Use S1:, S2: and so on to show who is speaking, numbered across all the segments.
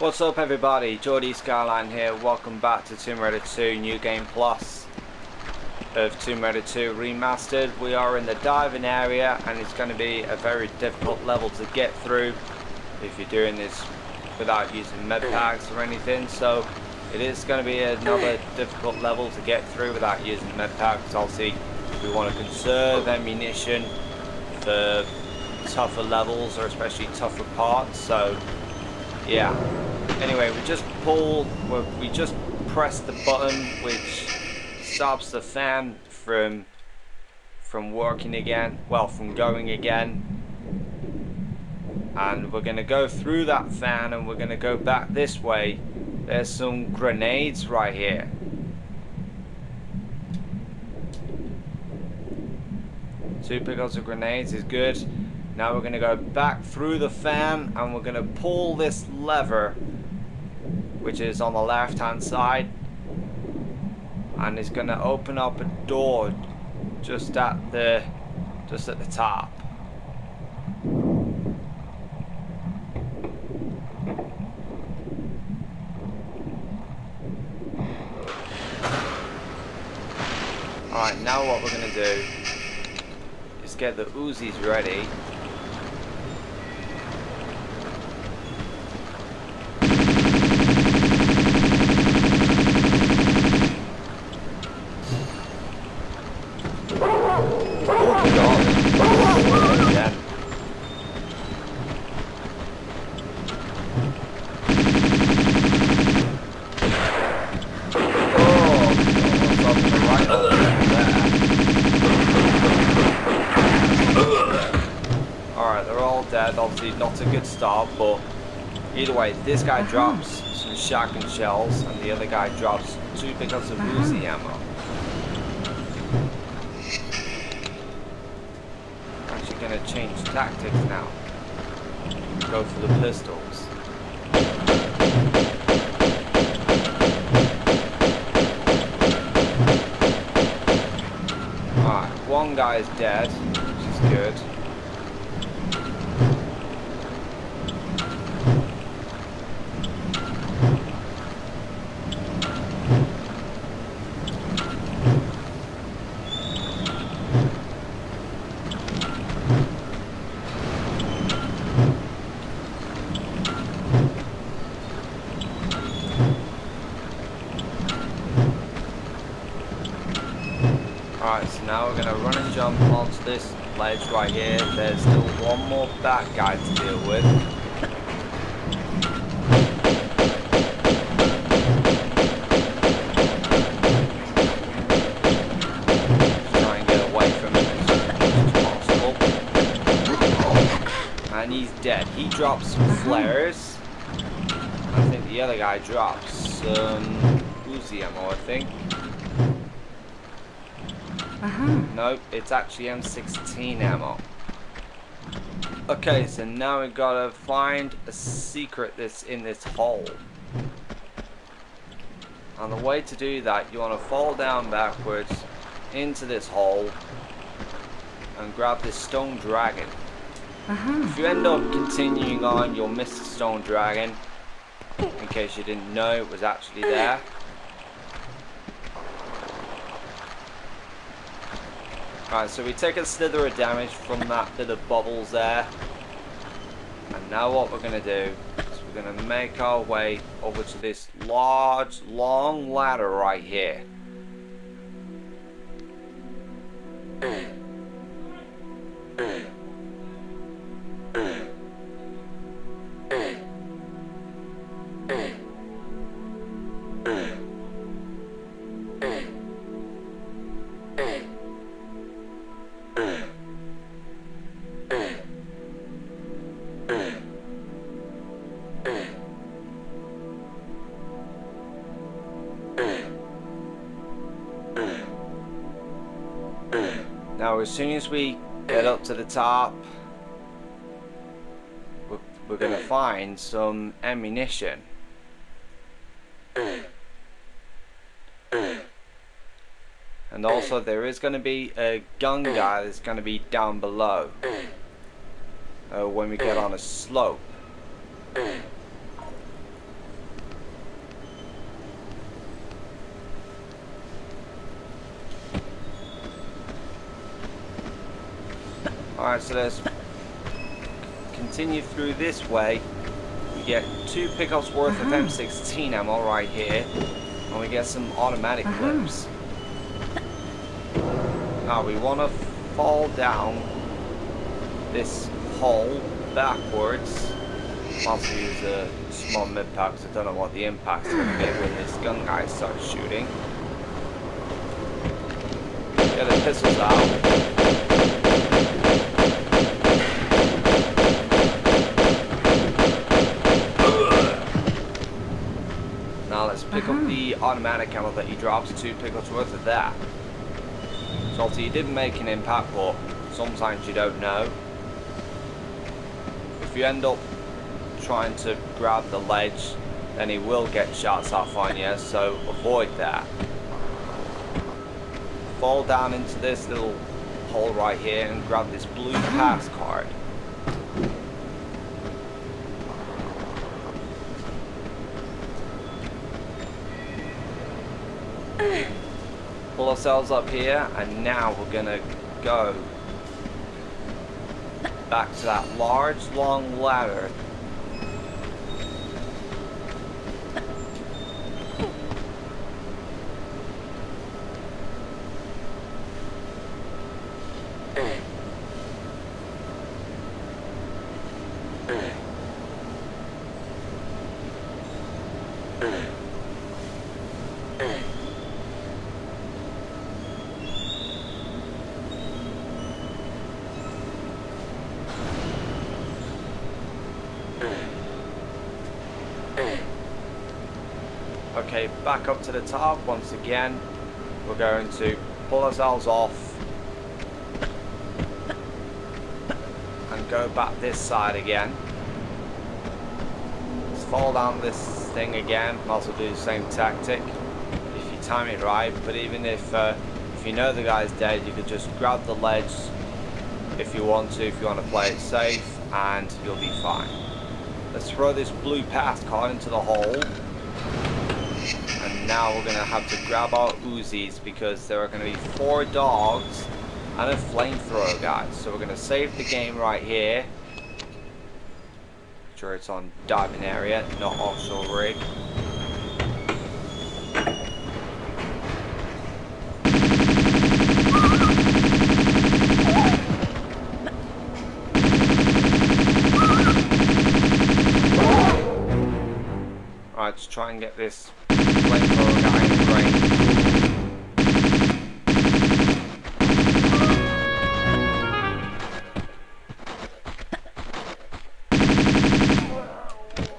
S1: What's up everybody, Geordie Skyline here, welcome back to Tomb Raider 2 New Game Plus of Tomb Raider 2 Remastered. We are in the diving area and it's going to be a very difficult level to get through if you're doing this without using med packs or anything, so it is going to be another difficult level to get through without using med packs. Obviously we want to conserve ammunition for tougher levels or especially tougher parts, so yeah. Anyway, we just press the button which stops the fan from working again, well, from going again, and we're gonna go through that fan and we're gonna go back this way. There's some grenades right here. Two pickups of grenades is good. Now we're going to go back through the fan and we're going to pull this lever which is on the left hand side, and it's going to open up a door just at the top. Alright, now what we're going to do is get the Uzis ready. Obviously not a good start, but either way, this guy drops some shotgun shells and the other guy drops two pickups of Uzi ammo. Actually gonna change tactics now. Go for the pistols. Alright, one guy's dead, which is good. Alright, so now we're going to run and jump onto this ledge right here. There's still one more bad guy to deal with. Try and get away from him as much as possible. And he's dead. He drops some flares. I think the other guy drops some Uzi ammo, I think. Nope, it's actually M16 ammo. Okay, so now we gotta find a secret that's in this hole. And the way to do that, you want to fall down backwards into this hole and grab this stone dragon. If you end up continuing on, you'll miss the stone dragon. In case you didn't know, it was actually there. Alright, so we take a slither of damage from that bit of bubbles there. And now what we're going to do is we're going to make our way over to this large, long ladder right here. Now as soon as we get up to the top, we're going to find some ammunition. And also there is going to be a gun guy that's going to be down below when we get on a slope. Alright, so let's continue through this way. We get 2 pickups worth of M16 ammo right here. And we get some automatic clips. Now we want to fall down this hole backwards. Also use a small mid-pack because I don't know what the impact's going to be when this gun guy starts shooting. Get the pistols out. Now let's pick up the automatic ammo that he drops, 2 pickups worth of that. So obviously he didn't make an impact, but sometimes you don't know. If you end up trying to grab the ledge, then he will get shots off on you, so avoid that. Fall down into this little hole right here and grab this blue pass card. Pull ourselves up here, and now we're gonna go back to that large long ladder. Okay, back up to the top once again. We're going to pull ourselves off and go back this side again. Let's fall down this thing again. Also do the same tactic if you time it right. But even if you know the guy's dead, you could just grab the ledge if you want to play it safe, and you'll be fine. Let's throw this blue pass card into the hole. And now we're going to have to grab our Uzis because there are going to be 4 dogs and a flamethrower, guys. So we're going to save the game right here. Make sure it's on diving area, not offshore rig. Alright, let's try and get this flamethrower guy in the brain.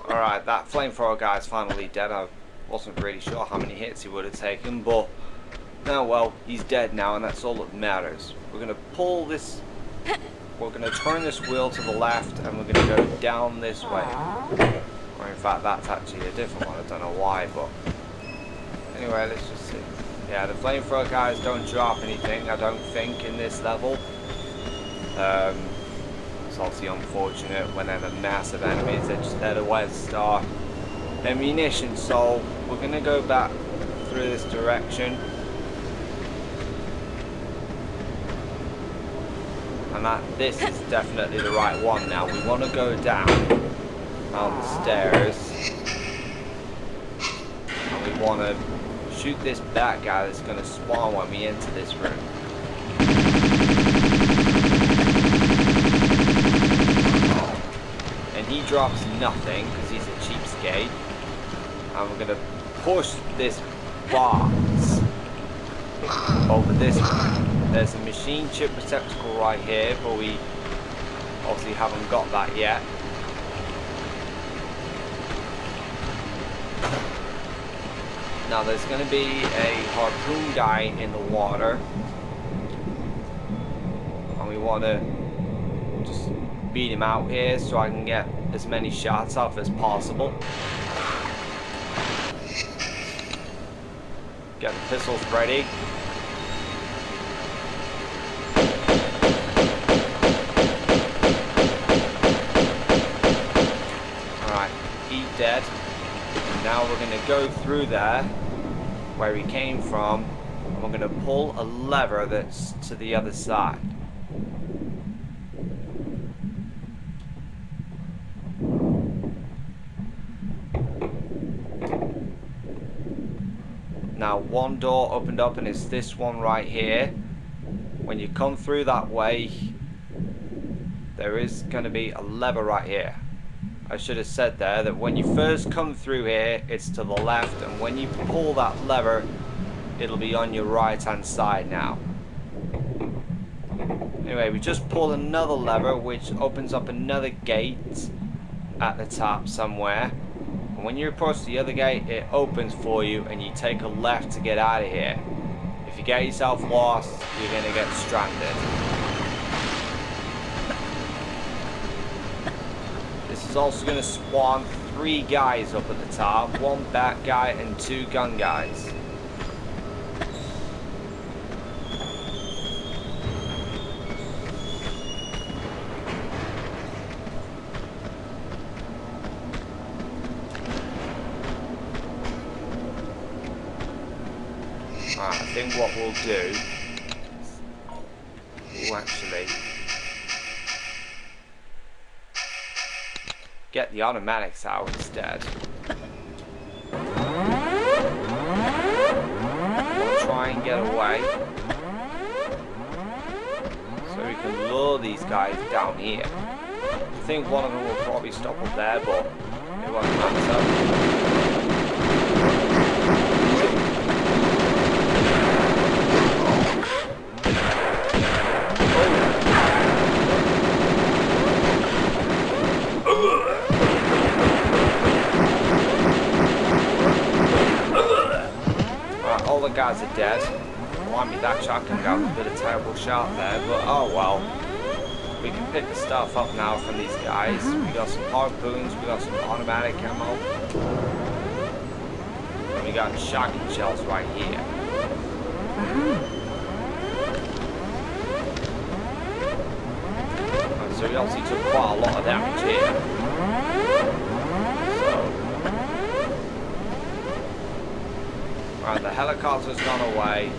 S1: Alright, that flamethrower guy is finally dead. I wasn't really sure how many hits he would have taken, but now, well, he's dead now, and that's all that matters. We're going to pull this, we're going to turn this wheel to the left, and we're going to go down this way. Or in fact, that's actually a different one. I don't know why, but anyway, let's just see. Yeah, the flamethrower guys don't drop anything, I don't think, in this level. It's obviously unfortunate when they're the massive enemies. They're just there to waste our ammunition. So we're gonna go back through this direction, and this is definitely the right one. Now we want to go down the stairs, and we want to shoot this bat guy that's going to spawn when we enter this room. And he drops nothing because he's a cheapskate. And we're going to push this box over this one. There's a machine chip receptacle right here, but we obviously haven't got that yet. Now there's going to be a harpoon guy in the water, and we want to just beat him out here so I can get as many shots off as possible. Get the pistols ready. Alright, he's dead. Now we're going to go through there where he came from, and we're going to pull a lever that's to the other side. Now one door opened up and it's this one right here. When you come through that way, there is going to be a lever right here. I should have said there that when you first come through here, it's to the left, and when you pull that lever, it'll be on your right hand side now. Anyway, we just pulled another lever which opens up another gate at the top somewhere. And when you approach the other gate, it opens for you and you take a left to get out of here. If you get yourself lost, you're going to get stranded. This is also going to spawn 3 guys up at the top, 1 bat guy and 2 gun guys. Alright, I think what we'll do, we'll actually get the automatics out instead. We'll try and get away so we can lure these guys down here. I think one of them will probably stop up there, but it won't matter. All the guys are dead. Blimey, that shotgun guy was a bit of a terrible shot there, but oh well. We can pick the stuff up now from these guys. We got some harpoons, we got some automatic ammo. And we got shotgun shells right here. And so we obviously took quite a lot of damage here. Alright, the helicopter's gone away.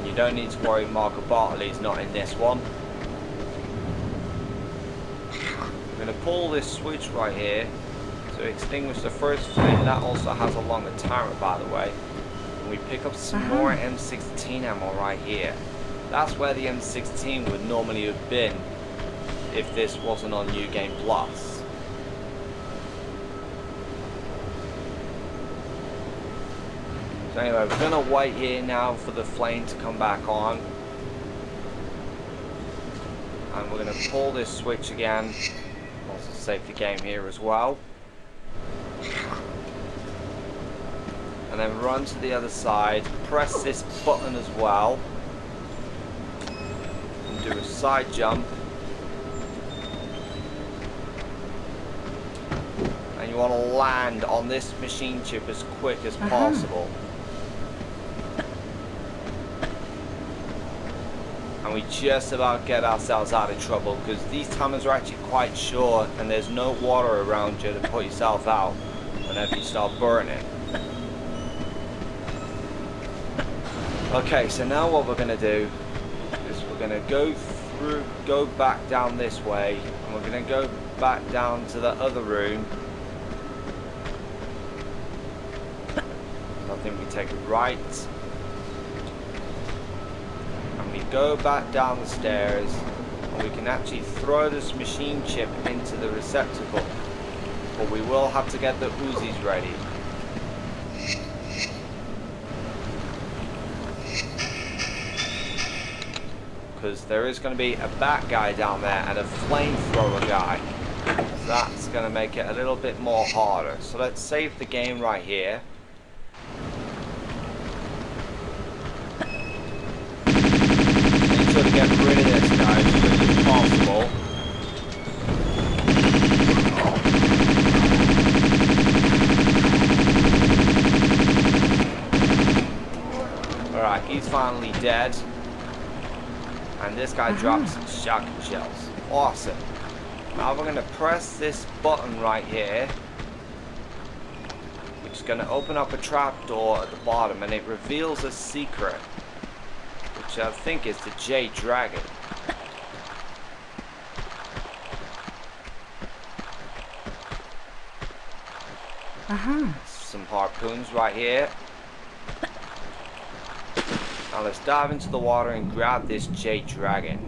S1: You don't need to worry, Marco Bartley's not in this one. We're going to pull this switch right here to extinguish the first flame. That also has a longer timer, by the way. And we pick up some more M16 ammo right here. That's where the M16 would normally have been if this wasn't on New Game Plus. So anyway, we're going to wait here now for the flame to come back on. And we're going to pull this switch again. Also save the game here as well. And then run to the other side. Press this button as well. And do a side jump. And you want to land on this machine chip as quick as possible. And we just about get ourselves out of trouble because these timers are actually quite short and there's no water around you to put yourself out whenever you start burning. Okay, so now what we're going to do is we're going to go back down this way, and we're going to go back down to the other room. I think we take it right. We go back down the stairs and we can actually throw this machine chip into the receptacle, but we will have to get the Uzis ready. Because there is going to be a bat guy down there and a flamethrower guy. So that's going to make it a little bit more harder. So let's save the game right here. To get rid of this guy as quick as possible. Alright, he's finally dead. And this guy drops shotgun shells. Awesome. Now we're going to press this button right here, which is going to open up a trapdoor at the bottom, and it reveals a secret, which I think is the Jade Dragon. Some harpoons right here. Now let's dive into the water and grab this jade dragon.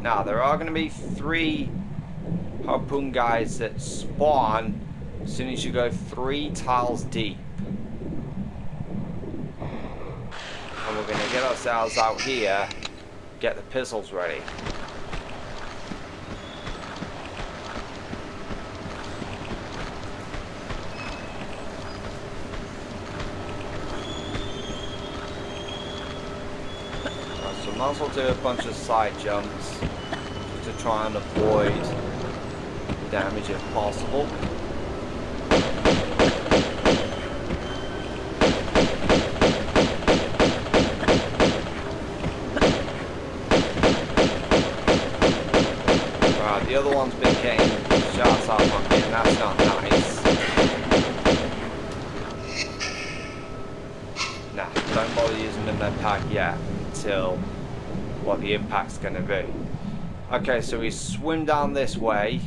S1: Now there are going to be 3 harpoon guys that spawn as soon as you go 3 tiles deep. And we're going to get ourselves out here, get the pistols ready. So might as well do a bunch of side jumps to try and avoid damage if possible. The other one's been getting shots off on me, and that's not nice. Nah, don't bother using the med pack yet until what the impact's gonna be. Okay, so we swim down this way.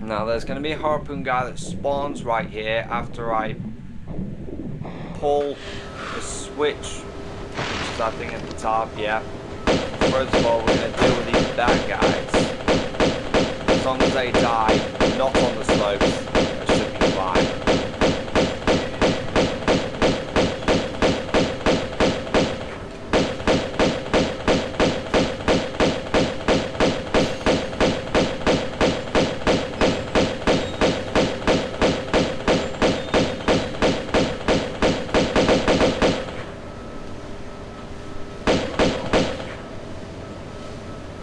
S1: Now there's gonna be a harpoon guy that spawns right here after I pull the switch. I think at the top, yeah. First of all, we're going to deal with these bad guys. As long as they die, not on the slopes, that should be fine.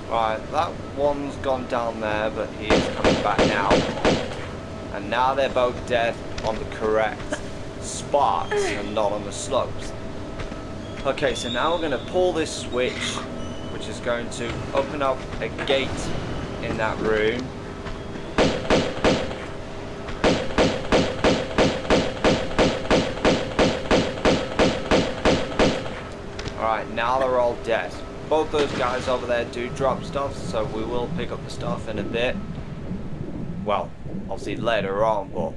S1: Right, that one's gone down there, but he is coming back now. And now they're both dead on the correct spots and not on the slopes. Okay, so now we're going to pull this switch, which is going to open up a gate in that room. Alright, now they're all dead. Both those guys over there do drop stuff, so we will pick up the stuff in a bit. Well, obviously later on, but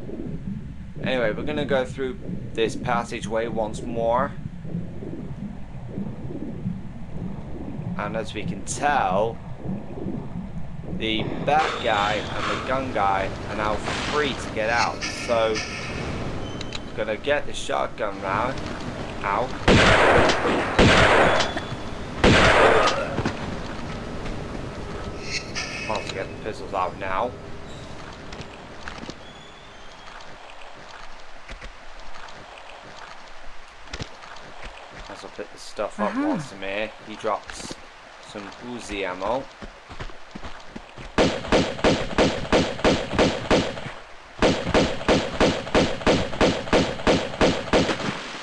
S1: anyway, we're gonna go through this passageway once more. And as we can tell, the bat guy and the gun guy are now free to get out. So, gonna get the shotgun round. Ow. To get the pistols out now. As I pick the stuff up once I'm here, he drops some Uzi ammo.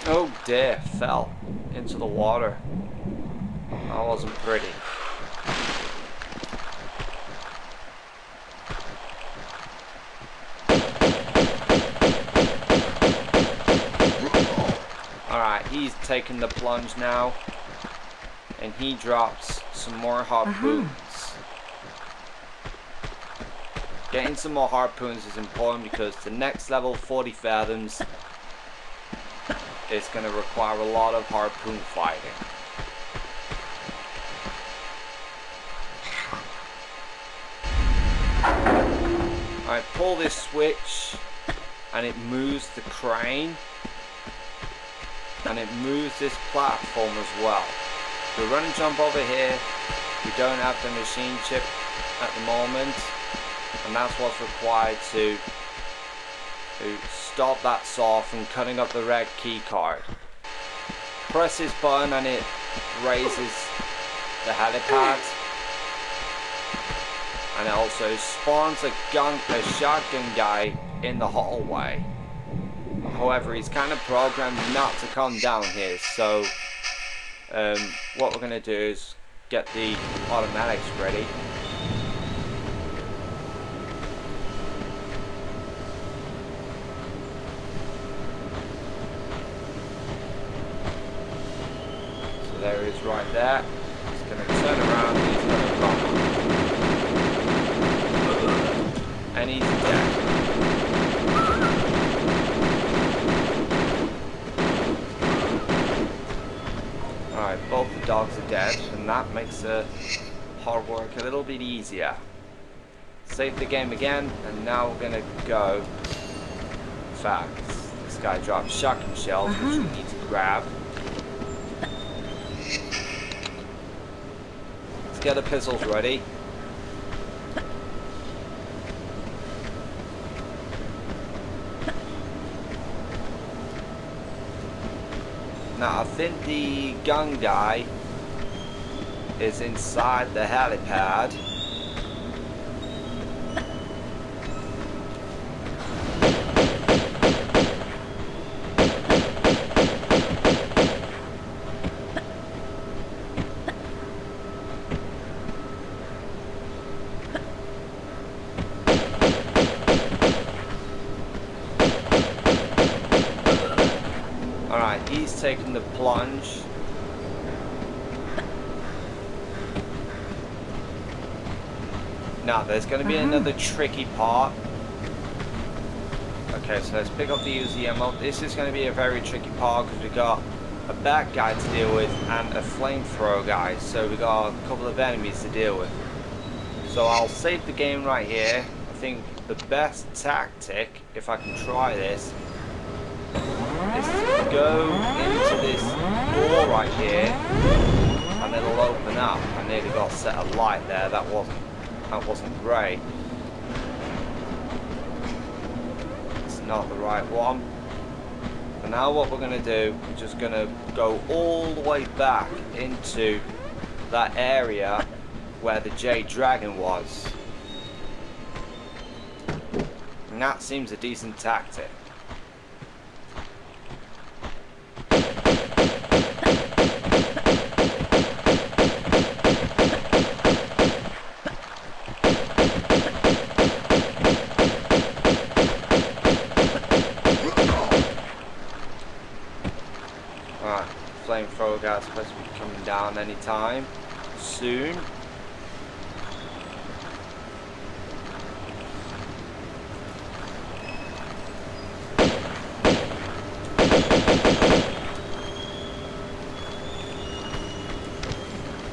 S1: Oh dear, fell into the water. That wasn't pretty. Alright, he's taking the plunge now, and he drops some more harpoons. Getting some more harpoons is important because the next level, 40 fathoms, is going to require a lot of harpoon fighting. Alright, pull this switch, and it moves the crane. And it moves this platform as well. So we run and jump over here. We don't have the machine chip at the moment, and that's what's required to stop that saw from cutting up the red key card. Press this button and it raises the helipad, and it also spawns a shotgun guy in the hallway. However, he's kind of programmed not to come down here, so what we're going to do is get the automatics ready. So there he is right there. He's going to turn around and he's going to run. and he's dead. Alright, both the dogs are dead, and that makes the hard work a little bit easier. Save the game again, and now we're gonna go. In fact, this guy dropped shotgun shells, which we need to grab. Let's get the pistols ready. Now I think the gun guy is inside the helipad. Alright, he's taking the plunge. Now, there's going to be another tricky part. Okay, so let's pick up the Uzi ammo. This is going to be a very tricky part because we've got a bad guy to deal with and a flamethrower guy. So we've got a couple of enemies to deal with. So I'll save the game right here. I think the best tactic, if I can try this, is to go into this door right here and it'll open up. I nearly got set a light there, that wasn't great. It's not the right one. But now what we're going to do, we're just going to go all the way back into that area where the Jade Dragon was. And that seems a decent tactic. Flamethrower guy's supposed to be coming down anytime soon.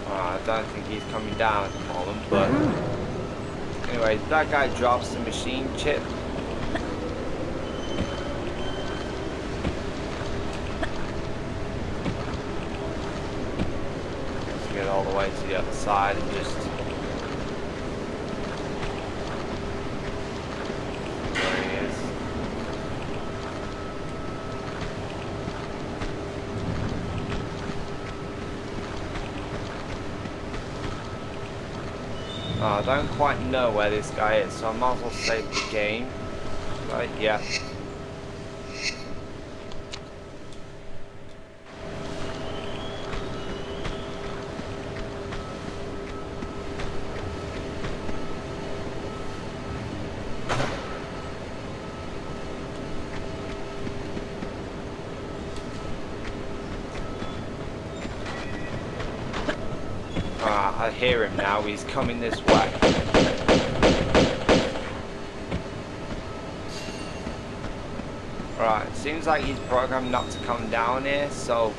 S1: I don't think he's coming down at the moment, but anyway, that guy drops the machine chip. Get all the way to the other side and just there he is. I don't quite know where this guy is, so I might as well save the game. Right, yeah. I hear him now, he's coming this way. Right, it seems like he's programmed not to come down here, so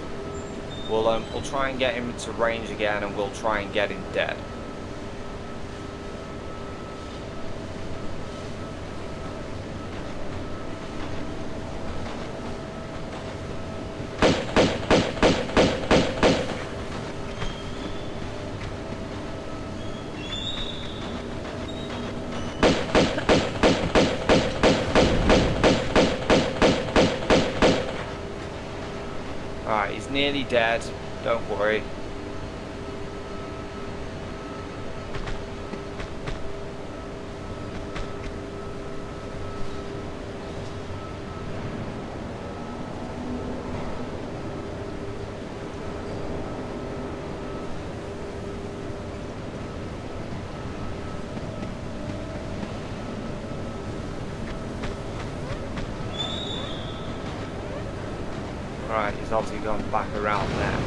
S1: we'll try and get him into range again and we'll try and get him dead. Alright, he's nearly dead, don't worry. Right, he's obviously gone back around there.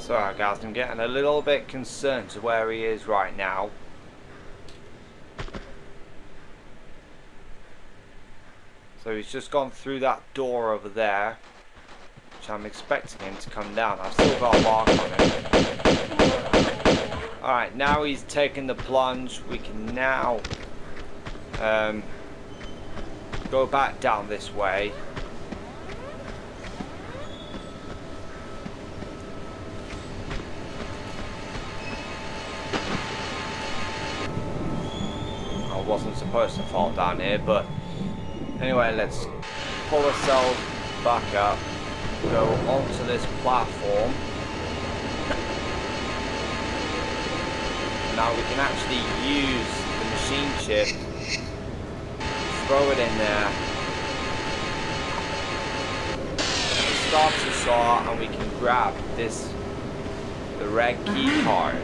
S1: Sorry guys, I'm getting a little bit concerned to where he is right now. So he's just gone through that door over there, which I'm expecting him to come down. I've still got a lock on him. Alright, now he's taken the plunge. We can now go back down this way. I wasn't supposed to fall down here, but anyway, let's pull ourselves back up, go onto this platform. Now we can actually use the machine chip, throw it in there, start to saw, and we can grab this, the red key card.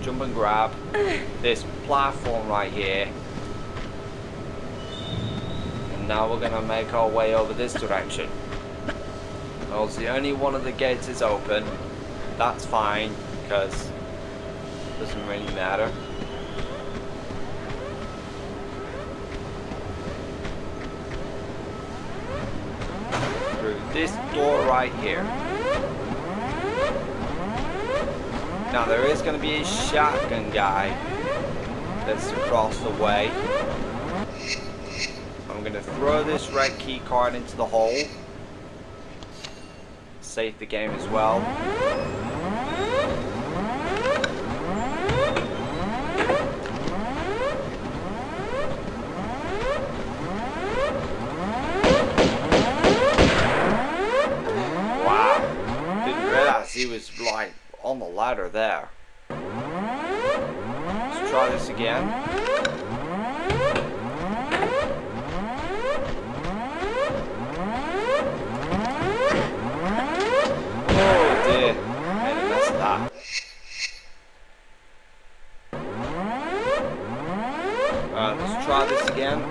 S1: Jump and grab this platform right here, and now we're gonna make our way over this direction. Well, the only one of the gates is open. That's fine, because it doesn't really matter. Through this door right here. Now there is going to be a shotgun guy that's across the way. I'm going to throw this red key card into the hole. Save the game as well. Wow, didn't realize he was like on the ladder there. Let's try this again. Oh dear, made a mess of that. Let's try this again.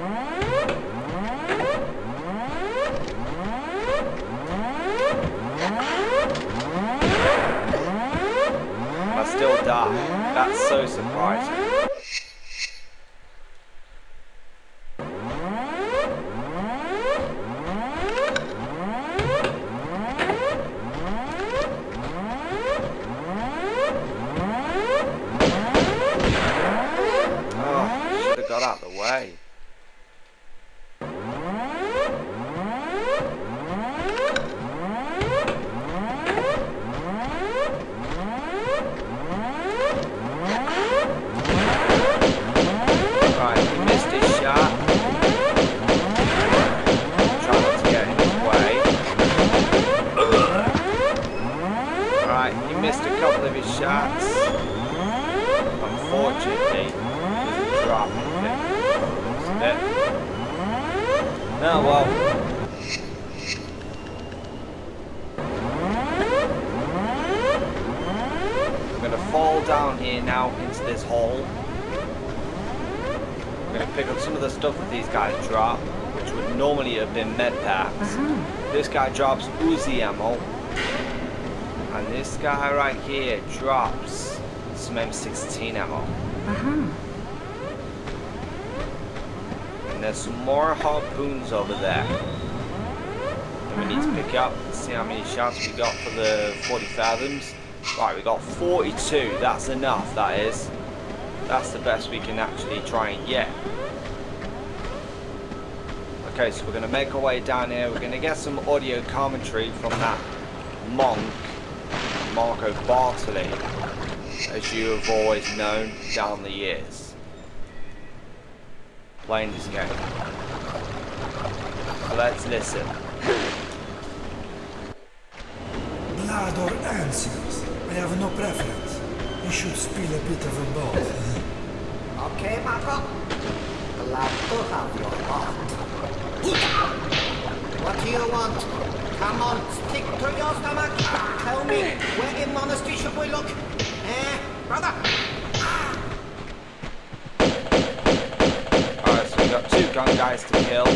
S1: I still die. That's so surprising. Got out of the way. Right, he missed his shot. Try not to get in his way. Right, he missed a couple of his shots. Unfortunately, drop it. Oh well. I'm gonna fall down here now into this hole. I'm gonna pick up some of the stuff that these guys drop, which would normally have been med packs. This guy drops Uzi ammo, and this guy right here drops some M16 ammo. And there's some more harpoons over there that we need to pick up. Let's see how many shots we got for the 40 fathoms. Right, we got 42. That's enough, that is. That's the best we can actually try and get. Okay, so we're going to make our way down here. We're going to get some audio commentary from that monk, Marco Bartoli, as you have always known down the years playing this game. So let's listen.
S2: Blood or answers? I have no preference. You should spill a bit of them both.
S3: Okay, Marco. Glad to have your heart. What do you want? Come on, stick to your stomach. Tell me, where in monastery should we look? Brother?
S1: Alright, so we got 2 gun guys to kill.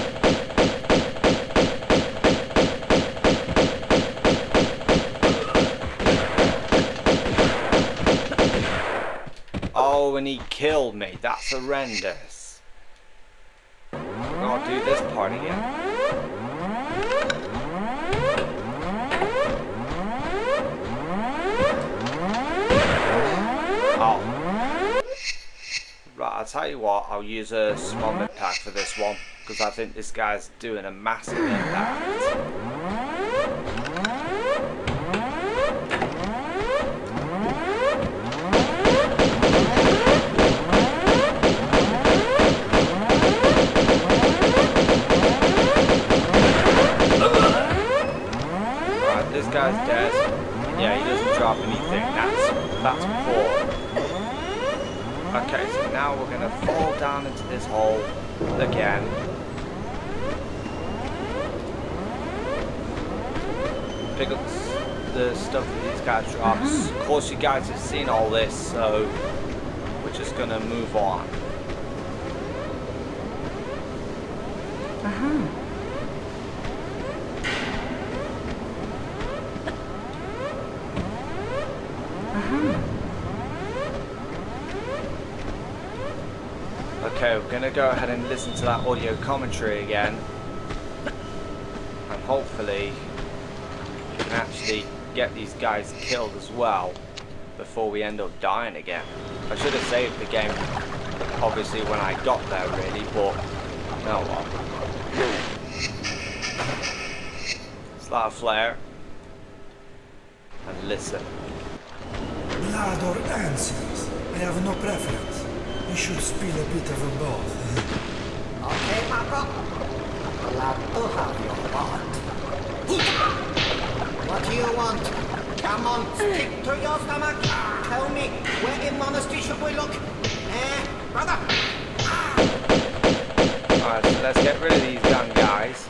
S1: Oh, and he killed me. That's horrendous. I'll do this part again. Oh. Right, I'll tell you what. I'll use a small mid pack for this one because I think this guy's doing a massive impact. This guy's dead. Yeah, he doesn't drop anything. That's poor. Okay, so now we're gonna fall down into this hole again. Pick up the stuff that these guys drops. Of course, you guys have seen all this, so we're just gonna move on. Okay, we're going to go ahead and listen to that audio commentary again. And hopefully we can actually get these guys killed as well before we end up dying again. I should have saved the game, obviously, when I got there, really, but no well. Start a flare and listen.
S2: Blood or answers? I have no preference. You should spill a bit of them both.
S3: Okay, Marco. Glad to have your part. What do you want? Come on, stick to your stomach. Tell me, where in monastery should we look? Brother?
S1: Alright, so let's get rid of these gun guys.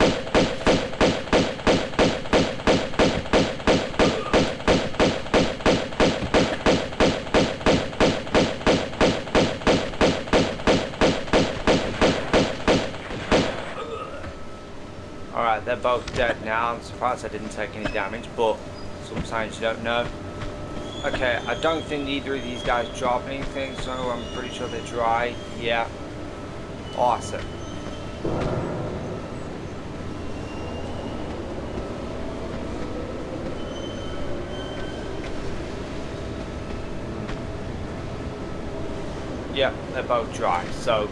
S1: Alright, they're both dead now. I'm surprised I didn't take any damage, but sometimes you don't know. Okay, I don't think either of these guys drop anything, so I'm pretty sure they're dry. Yeah. Awesome. Yep, they're both dry. So,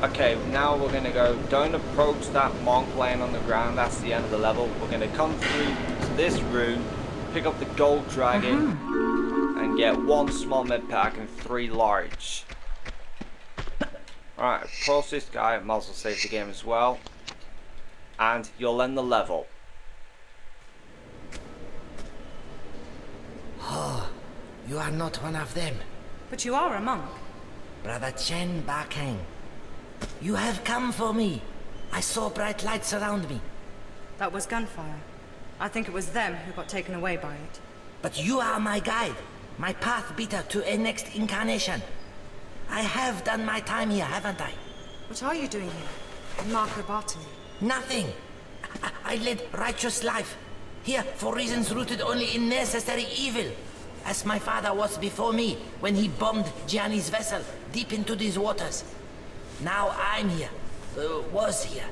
S1: okay, now we're gonna go. Don't approach that monk laying on the ground. That's the end of the level. We're gonna come through to this room, pick up the gold dragon, and get 1 small med pack and 3 large. Alright, approach this guy. Might as well save the game as well. And you'll end the level.
S4: Oh, you are not one of them.
S5: But you are a monk.
S4: Brother Chen Bakeng. You have come for me. I saw bright lights around me.
S5: That was gunfire. I think it was them who got taken away by it.
S4: But you are my guide, my path beater to a next incarnation. I have done my time here, haven't I?
S5: What are you doing here, in Marco Bartoli?
S4: Nothing. I led righteous life. Here for reasons rooted only in necessary evil. As my father was before me when he bombed Gianni's vessel deep into these waters. Now I'm here, was here,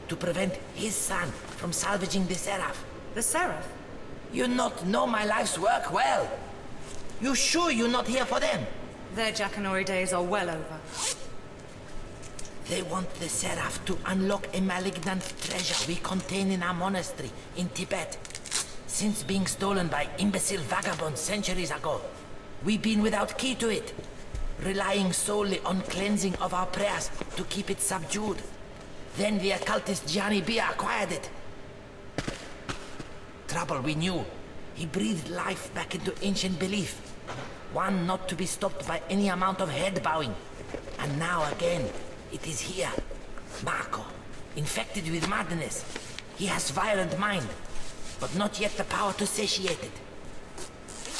S4: to prevent his son from salvaging the Seraph.
S5: The Seraph?
S4: You not know my life's work well. You sure you're not here for them?
S5: Their Jackanory days are well over.
S4: They want the Seraph to unlock a malignant treasure we contain in our monastery in Tibet. Since being stolen by imbecile vagabonds centuries ago, we've been without key to it, relying solely on cleansing of our prayers to keep it subdued. Then the occultist Gianni B acquired it. Trouble we knew. He breathed life back into ancient belief. One not to be stopped by any amount of head bowing. And now again, it is here. Marco, infected with madness. He has violent mind, but not yet the power to satiate it.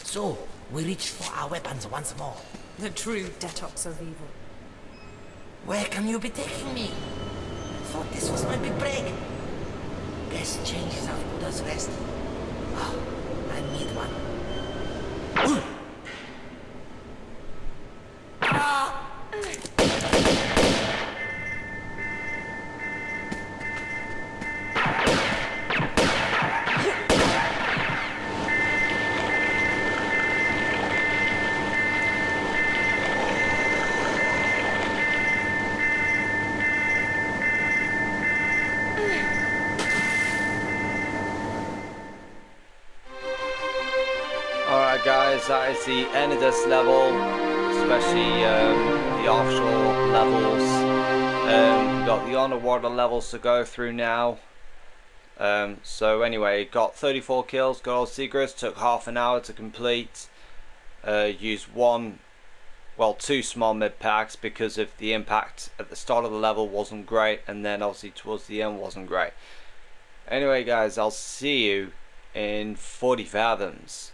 S4: So, we reach for our weapons once more.
S5: The true detox of evil.
S4: Where can you be taking me? Thought this was my big break. Guess change is as good as rest. Oh, I need one.
S1: Alright guys, that is the end of this level, especially the offshore levels. We've got the underwater levels to go through now. So anyway, got 34 kills, got all secrets, took half an hour to complete. Used two small mid packs because of the impact at the start of the level wasn't great, and then obviously towards the end wasn't great. Anyway guys, I'll see you in 40 fathoms.